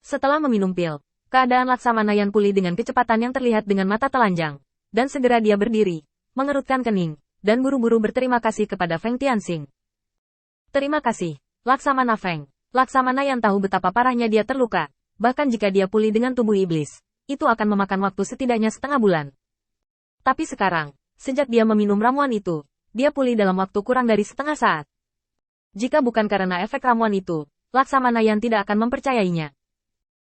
Setelah meminum pil, keadaan Laksamana Yan pulih dengan kecepatan yang terlihat dengan mata telanjang. Dan segera dia berdiri, mengerutkan kening, dan buru-buru berterima kasih kepada Feng Tianxing. Terima kasih, Laksamana Feng. Laksamana Yan tahu betapa parahnya dia terluka. Bahkan jika dia pulih dengan tubuh iblis, itu akan memakan waktu setidaknya setengah bulan. Tapi sekarang, sejak dia meminum ramuan itu, dia pulih dalam waktu kurang dari setengah saat. Jika bukan karena efek ramuan itu, Laksamana Yan tidak akan mempercayainya.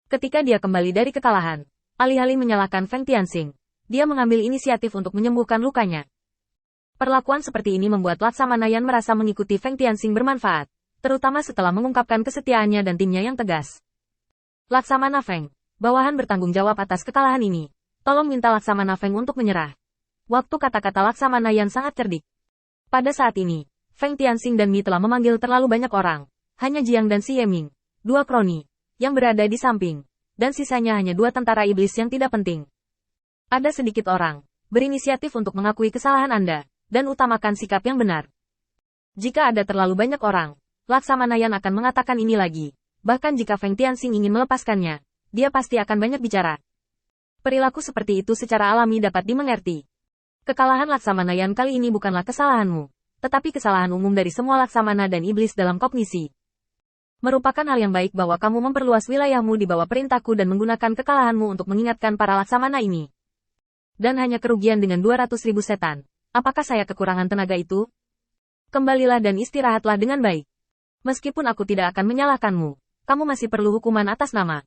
Ketika dia kembali dari kekalahan, alih-alih menyalahkan Feng Tianxing, dia mengambil inisiatif untuk menyembuhkan lukanya. Perlakuan seperti ini membuat Laksamana Yan merasa mengikuti Feng Tianxing bermanfaat, terutama setelah mengungkapkan kesetiaannya dan timnya yang tegas. Laksamana Feng, bawahan bertanggung jawab atas kekalahan ini. Tolong minta Laksamana Feng untuk menyerah. Waktu kata-kata Laksamana Yan sangat cerdik. Pada saat ini, Feng Tianxing dan Mi telah memanggil terlalu banyak orang. Hanya Jiang dan Xie Ming, dua kroni, yang berada di samping, dan sisanya hanya dua tentara iblis yang tidak penting. Ada sedikit orang berinisiatif untuk mengakui kesalahan Anda, dan utamakan sikap yang benar. Jika ada terlalu banyak orang, Laksamana Yan akan mengatakan ini lagi. Bahkan jika Feng Tianxing ingin melepaskannya, dia pasti akan banyak bicara. Perilaku seperti itu secara alami dapat dimengerti. Kekalahan Laksamana Yan kali ini bukanlah kesalahanmu, tetapi kesalahan umum dari semua Laksamana dan iblis dalam kognisi. Merupakan hal yang baik bahwa kamu memperluas wilayahmu di bawah perintahku dan menggunakan kekalahanmu untuk mengingatkan para Laksamana ini. Dan hanya kerugian dengan 200.000 setan. Apakah saya kekurangan tenaga itu? Kembalilah dan istirahatlah dengan baik. Meskipun aku tidak akan menyalahkanmu, kamu masih perlu hukuman atas nama.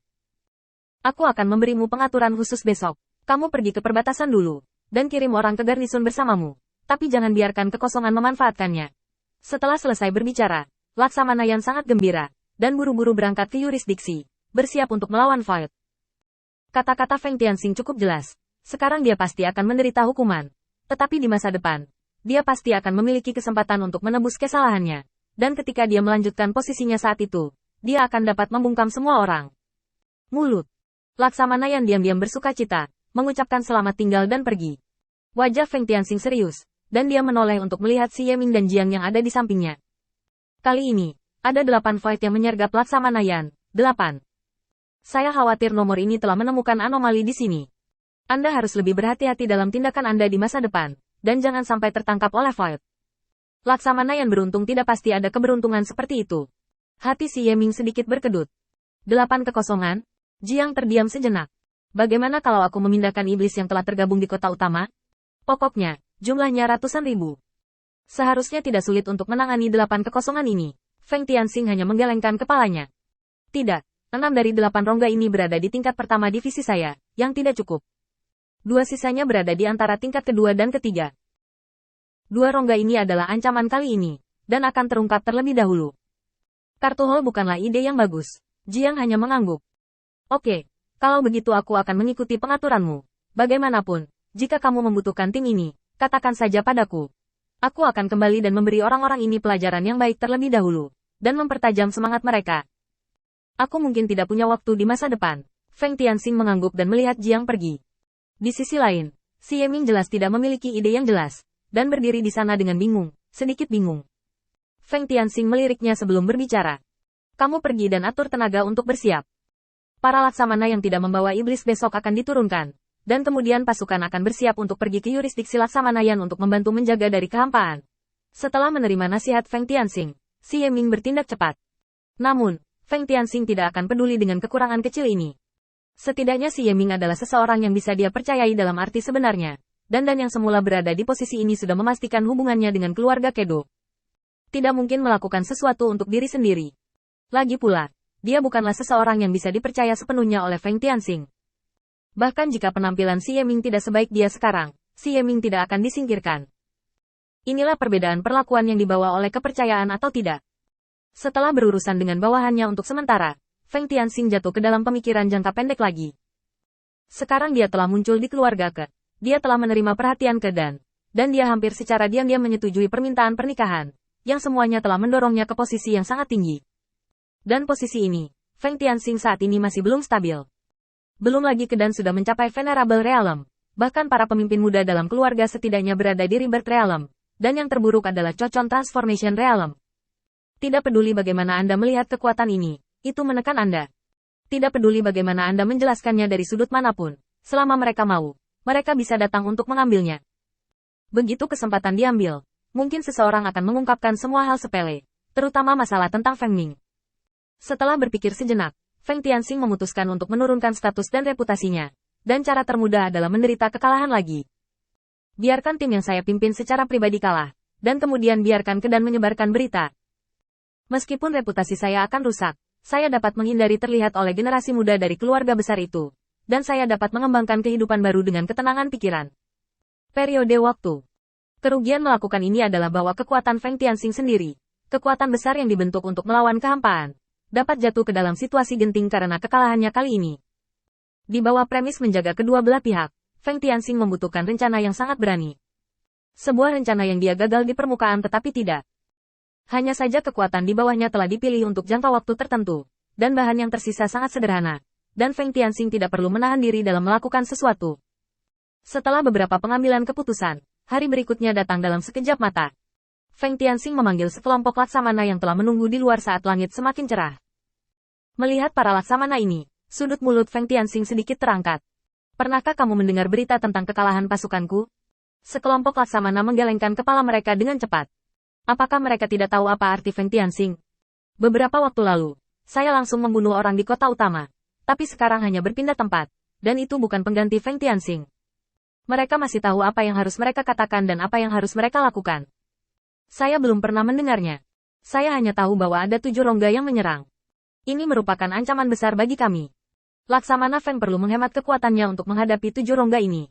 Aku akan memberimu pengaturan khusus besok. Kamu pergi ke perbatasan dulu, dan kirim orang ke garnison bersamamu. Tapi jangan biarkan kekosongan memanfaatkannya. Setelah selesai berbicara, Laksamana Yan sangat gembira, dan buru-buru berangkat ke yurisdiksi, bersiap untuk melawan Void. Kata-kata Feng Tianxing cukup jelas. Sekarang dia pasti akan menderita hukuman. Tetapi di masa depan, dia pasti akan memiliki kesempatan untuk menebus kesalahannya. Dan ketika dia melanjutkan posisinya saat itu, dia akan dapat membungkam semua orang. Mulut. Laksamana Yan diam-diam bersukacita, mengucapkan selamat tinggal dan pergi. Wajah Feng Tianxing serius, dan dia menoleh untuk melihat Xie Ming dan Jiang yang ada di sampingnya. Kali ini, ada 8 Void yang menyergap Laksamana Yan. 8. Saya khawatir nomor ini telah menemukan anomali di sini. Anda harus lebih berhati-hati dalam tindakan Anda di masa depan, dan jangan sampai tertangkap oleh Void. Laksamana Yan beruntung tidak pasti ada keberuntungan seperti itu. Hati Xie Ming sedikit berkedut. 8 kekosongan? Jiang terdiam sejenak. Bagaimana kalau aku memindahkan iblis yang telah tergabung di kota utama? Pokoknya, jumlahnya ratusan ribu. Seharusnya tidak sulit untuk menangani 8 kekosongan ini. Feng Tianxing hanya menggelengkan kepalanya. Tidak, 6 dari 8 rongga ini berada di tingkat pertama divisi saya, yang tidak cukup. 2 sisanya berada di antara tingkat kedua dan ketiga. 2 rongga ini adalah ancaman kali ini, dan akan terungkap terlebih dahulu. Kartu Hall bukanlah ide yang bagus. Jiang hanya mengangguk. Oke, kalau begitu aku akan mengikuti pengaturanmu. Bagaimanapun, jika kamu membutuhkan tim ini, katakan saja padaku. Aku akan kembali dan memberi orang-orang ini pelajaran yang baik terlebih dahulu, dan mempertajam semangat mereka. Aku mungkin tidak punya waktu di masa depan. Feng Tianxing mengangguk dan melihat Jiang pergi. Di sisi lain, Xie Ming jelas tidak memiliki ide yang jelas, dan berdiri di sana dengan bingung, sedikit bingung. Feng Tianxing meliriknya sebelum berbicara. Kamu pergi dan atur tenaga untuk bersiap. Para Laksamana yang tidak membawa iblis besok akan diturunkan. Dan kemudian pasukan akan bersiap untuk pergi ke yurisdiksi Laksamana Yan untuk membantu menjaga dari kehampaan. Setelah menerima nasihat Feng Tianxing, Xie Ming bertindak cepat. Namun, Feng Tianxing tidak akan peduli dengan kekurangan kecil ini. Setidaknya Xie Ming adalah seseorang yang bisa dia percayai dalam arti sebenarnya. Dan yang semula berada di posisi ini sudah memastikan hubungannya dengan keluarga Kedo. Tidak mungkin melakukan sesuatu untuk diri sendiri. Lagi pula, dia bukanlah seseorang yang bisa dipercaya sepenuhnya oleh Feng Tianxing. Bahkan jika penampilan Xie Ming tidak sebaik dia sekarang, Xie Ming tidak akan disingkirkan. Inilah perbedaan perlakuan yang dibawa oleh kepercayaan atau tidak. Setelah berurusan dengan bawahannya untuk sementara, Feng Tianxing jatuh ke dalam pemikiran jangka pendek lagi. Sekarang dia telah muncul di keluarga Ke. Dia telah menerima perhatian Ke dan dia hampir secara diam-diam menyetujui permintaan pernikahan, yang semuanya telah mendorongnya ke posisi yang sangat tinggi. Dan posisi ini, Feng Tianxing saat ini masih belum stabil. Belum lagi Kedan sudah mencapai Venerable Realm. Bahkan para pemimpin muda dalam keluarga setidaknya berada di Rebirth Realm. Dan yang terburuk adalah Cocon Transformation Realm. Tidak peduli bagaimana Anda melihat kekuatan ini, itu menekan Anda. Tidak peduli bagaimana Anda menjelaskannya dari sudut manapun, selama mereka mau, mereka bisa datang untuk mengambilnya. Begitu kesempatan diambil, mungkin seseorang akan mengungkapkan semua hal sepele, terutama masalah tentang Feng Ming. Setelah berpikir sejenak, Feng Tianxing memutuskan untuk menurunkan status dan reputasinya, dan cara termudah adalah menderita kekalahan lagi. Biarkan tim yang saya pimpin secara pribadi kalah, dan kemudian biarkan Kedan menyebarkan berita. Meskipun reputasi saya akan rusak, saya dapat menghindari terlihat oleh generasi muda dari keluarga besar itu, dan saya dapat mengembangkan kehidupan baru dengan ketenangan pikiran. Periode waktu. Kerugian melakukan ini adalah bahwa kekuatan Feng Tianxing sendiri, kekuatan besar yang dibentuk untuk melawan kehampaan, dapat jatuh ke dalam situasi genting karena kekalahannya kali ini. Di bawah premis menjaga kedua belah pihak, Feng Tianxing membutuhkan rencana yang sangat berani. Sebuah rencana yang dia gagal di permukaan tetapi tidak. Hanya saja kekuatan di bawahnya telah dipilih untuk jangka waktu tertentu, dan bahan yang tersisa sangat sederhana, dan Feng Tianxing tidak perlu menahan diri dalam melakukan sesuatu. Setelah beberapa pengambilan keputusan, hari berikutnya datang dalam sekejap mata. Feng Tianxing memanggil sekelompok laksamana yang telah menunggu di luar saat langit semakin cerah. Melihat para laksamana ini, sudut mulut Feng Tianxing sedikit terangkat. Pernahkah kamu mendengar berita tentang kekalahan pasukanku? Sekelompok laksamana menggelengkan kepala mereka dengan cepat. Apakah mereka tidak tahu apa arti Feng Tianxing? Beberapa waktu lalu, saya langsung membunuh orang di kota utama, tapi sekarang hanya berpindah tempat, dan itu bukan pengganti Feng Tianxing. Mereka masih tahu apa yang harus mereka katakan dan apa yang harus mereka lakukan. Saya belum pernah mendengarnya. Saya hanya tahu bahwa ada 7 rongga yang menyerang. Ini merupakan ancaman besar bagi kami. Laksamana Feng perlu menghemat kekuatannya untuk menghadapi 7 rongga ini.